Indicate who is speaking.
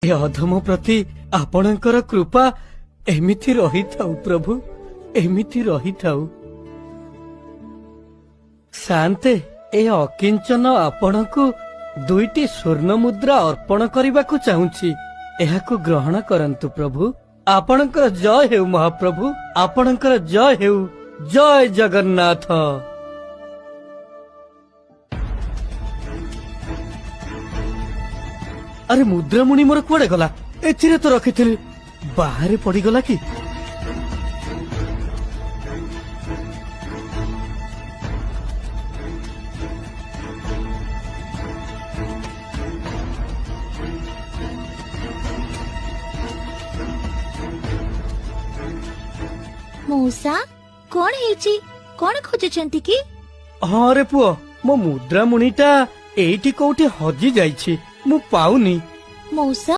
Speaker 1: ଏ ଅଧମ ପ୍ରତି ଆପଣଙ୍କର କୃପା ଏମିତି ରହିଥାଉ ପ୍ରଭୁ, ଏମିତି ରହିଥାଉ। ଶାନ୍ତେ, ଏ ଅକିଞ୍ଚନ ଆପଣଙ୍କୁ 2ଟି ସ୍ୱର୍ଣ୍ଣ ମୁଦ୍ରା ଅର୍ପଣ କରିବାକୁ ଚାହୁଁଛି। ଏହାକୁ ଗ୍ରହଣ କରନ୍ତୁ ପ୍ରଭୁ। ଆପଣଙ୍କର ଜୟ ହେଉ ମହାପ୍ରଭୁ, ଆପଣଙ୍କର ଜୟ ହେଉ। ଜୟ ଜଗନ୍ନାଥ। ଆରେ ମୁଦ୍ରାମୁଣି ମୋର କୁଆଡେ ଗଲା? ଏଥିରେ ତ ରଖିଥିଲି, ବାହାରେ ପଡିଗଲା କି?
Speaker 2: ମଉସା, କଣ ହେଇଛି? କଣ ଖୋଜୁଛନ୍ତି କି?
Speaker 1: ହଁ ରେ ପୁଅ, ମୋ ମୁଦ୍ରାମୁଣିଟା ଏଇଠି କୋଉଠି ହଜି ଯାଇଛି, ମୁଁ ପାଉନି।
Speaker 2: ମଉସା,